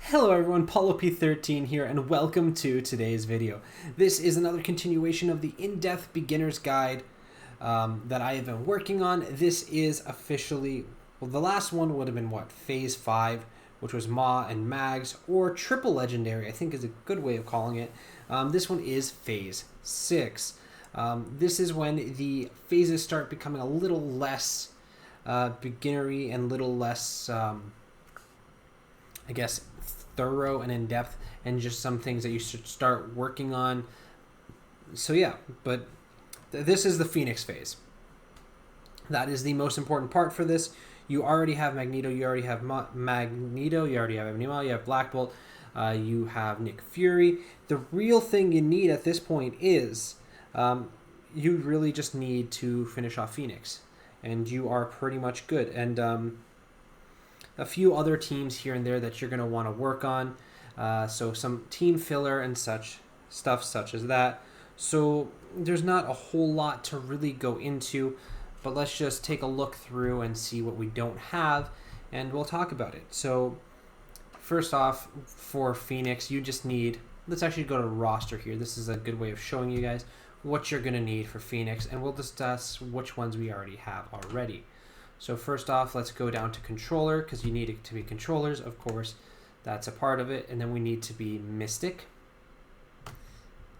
Hello everyone, Paulo P13 here, and welcome to today's video. This is another continuation of the in-depth beginner's guide that I have been working on. This is officially, well, the last one would have been what? Phase 5, which was Ma and Mags, or Triple Legendary, I think is a good way of calling it. This one is Phase 6. This is when the phases start becoming a little less beginnery and a little less, I guess, thorough and in-depth, and just some things that you should start working on. So yeah, but this is the Phoenix phase. That is the most important part for this. You already have Magneto, you already have Magneto, you already have Ebony Maw, you have Black Bolt, you have Nick Fury. The real thing you need at this point is you really just need to finish off Phoenix, and you are pretty much good. And a few other teams here and there that you're going to want to work on. So some team filler and such as that. So there's not a whole lot to really go into, but let's just take a look through and see what we don't have, and we'll talk about it. So first off, for Phoenix, you just need, let's actually go to roster here. This is a good way of showing you guys what you're going to need for Phoenix, and we'll discuss which ones we already have already. So first off, let's go down to controller, because you need it to be controllers, of course. That's a part of it. And then we need to be Mystic.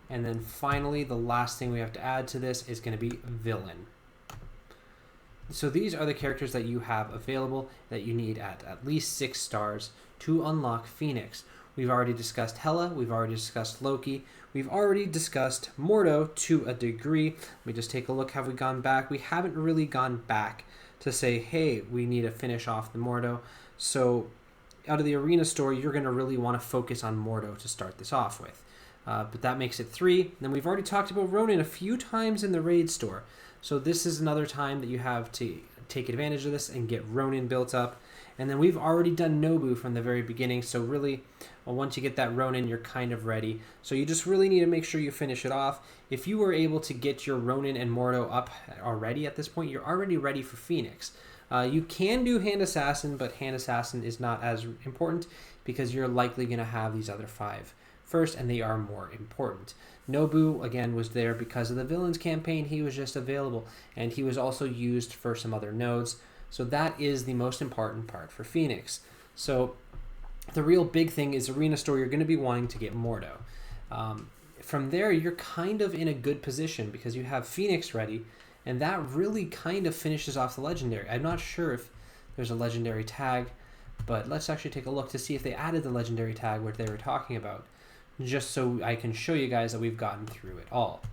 And then finally, the last thing we have to add to this is going to be Villain. So these are the characters that you have available that you need at least 6 stars to unlock Phoenix. We've already discussed Hela, we've already discussed Loki, we've already discussed Mordo to a degree. Let me just take a look. Have we gone back? We haven't really gone back to say, hey, we need to finish off the Mordo. So out of the arena store, you're going to really want to focus on Mordo to start this off with. But that makes it 3. Then we've already talked about Ronin a few times in the raid store. So this is another time that you have to take advantage of this and get Ronin built up. And then we've already done Nobu from the very beginning. So really, once you get that Ronin, you're kind of ready. So you just really need to make sure you finish it off. If you were able to get your Ronin and Mordo up already at this point, you're already ready for Phoenix. You can do Hand Assassin, but Hand Assassin is not as important because you're likely going to have these other 5 first, and they are more important. Nobu, again, was there because of the Villains campaign. He was just available, and he was also used for some other nodes. So that is the most important part for Phoenix. So the real big thing is arena store. You're going to be wanting to get Mordo. From there, you're kind of in a good position because you have Phoenix ready, and that really kind of finishes off the legendary. I'm not sure if there's a legendary tag, but let's actually take a look to see if they added the legendary tag what they were talking about, just so I can show you guys that we've gotten through it all.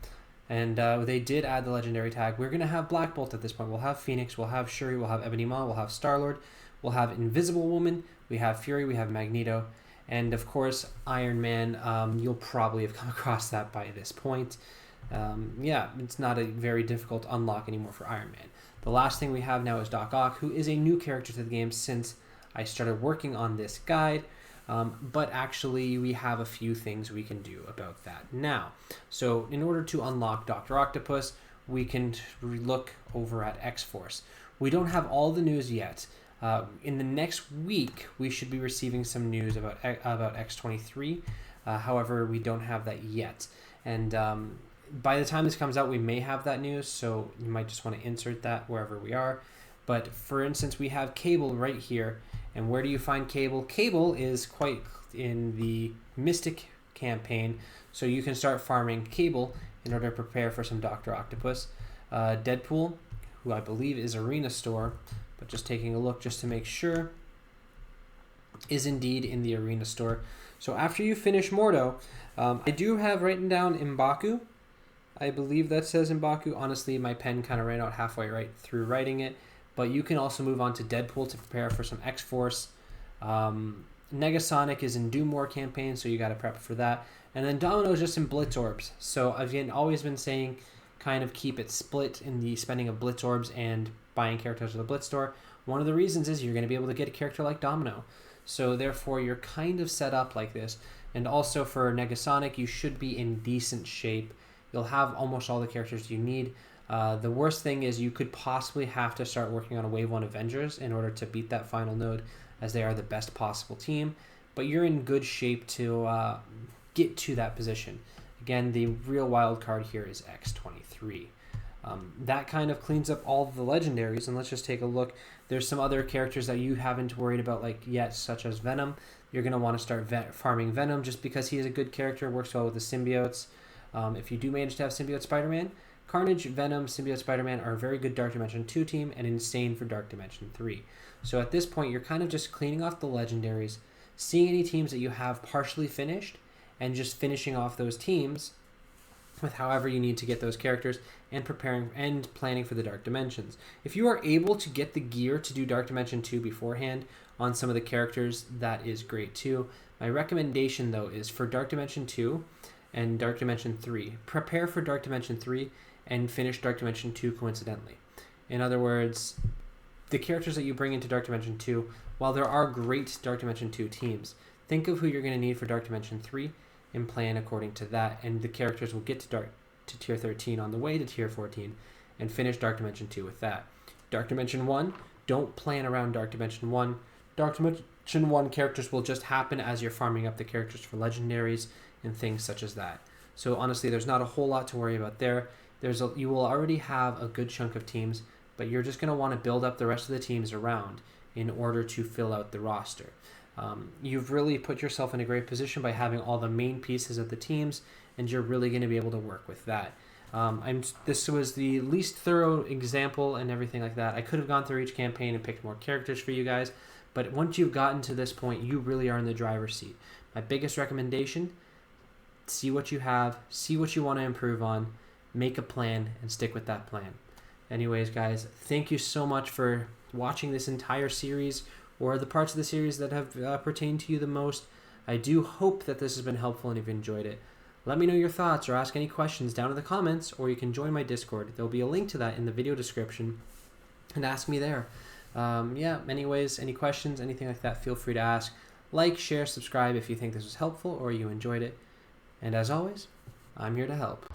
And they did add the legendary tag. We're going to have Black Bolt at this point. We'll have Phoenix, we'll have Shuri, we'll have Ebony Maw, we'll have Star-Lord, we'll have Invisible Woman, we have Fury, we have Magneto, and of course Iron Man. You'll probably have come across that by this point. Yeah, it's not a very difficult unlock anymore for Iron Man. The last thing we have now is Doc Ock, who is a new character to the game since I started working on this guide. But actually, we have a few things we can do about that now. So in order to unlock Dr. Octopus, we can look over at X-Force. We don't have all the news yet. In the next week, we should be receiving some news about X-23. However, we don't have that yet. And by the time this comes out, we may have that news, so you might just want to insert that wherever we are. But for instance, we have Cable right here. And where do you find Cable? Cable is quite in the Mystic campaign, so you can start farming Cable in order to prepare for some Dr. Octopus. Deadpool, who I believe is Arena Store, but just taking a look just to make sure, is indeed in the Arena Store. So after you finish Mordo, I do have written down M'Baku. I believe that says M'Baku. Honestly, my pen kind of ran out halfway right through writing it. But you can also move on to Deadpool to prepare for some X-Force. Negasonic is in Do More campaign, so you got to prep for that. And then Domino is just in Blitz Orbs. So I've always been saying kind of keep it split in the spending of Blitz Orbs and buying characters at the Blitz store. One of the reasons is you're going to be able to get a character like Domino. So therefore, you're kind of set up like this. And also for Negasonic, you should be in decent shape. You'll have almost all the characters you need. The worst thing is you could possibly have to start working on a Wave 1 Avengers in order to beat that final node, as they are the best possible team. but you're in good shape to get to that position. Again, the real wild card here is X23. That kind of cleans up all the legendaries, and let's just take a look. There's some other characters that you haven't worried about yet, such as Venom. You're going to want to start farming Venom just because he is a good character, works well with the symbiotes. If you do manage to have Symbiote Spider-Man, Carnage, Venom, Symbiote Spider-Man are a very good Dark Dimension 2 team and insane for Dark Dimension 3. So at this point, you're kind of just cleaning off the legendaries, seeing any teams that you have partially finished, and just finishing off those teams with however you need to get those characters and preparing and planning for the Dark Dimensions. If you are able to get the gear to do Dark Dimension 2 beforehand on some of the characters, that is great too. My recommendation though is for Dark Dimension 2 and Dark Dimension 3, prepare for Dark Dimension 3 and finish Dark Dimension 2 coincidentally. In other words, the characters that you bring into Dark Dimension 2, while there are great Dark Dimension 2 teams, think of who you're going to need for Dark Dimension 3 and plan according to that, and the characters will get to tier 13 on the way to tier 14 and finish Dark Dimension 2 with that. Dark Dimension 1, don't plan around Dark Dimension 1. Dark Dimension 1 characters will just happen as you're farming up the characters for legendaries and things such as that. So honestly, there's not a whole lot to worry about there. You will already have a good chunk of teams, but you're just going to want to build up the rest of the teams around in order to fill out the roster. You've really put yourself in a great position by having all the main pieces of the teams, and you're really going to be able to work with that. This was the least thorough example and everything like that. I could have gone through each campaign and picked more characters for you guys, but once you've gotten to this point, you really are in the driver's seat. My biggest recommendation, see what you have, see what you want to improve on, make a plan, and stick with that plan. Anyways, guys, thank you so much for watching this entire series, or the parts of the series that have pertained to you the most. I do hope that this has been helpful and you've enjoyed it. Let me know your thoughts or ask any questions down in the comments, or you can join my Discord. There'll be a link to that in the video description, and ask me there. Anyways, any questions, anything like that, feel free to ask. Like, share, subscribe if you think this was helpful or you enjoyed it. And as always, I'm here to help.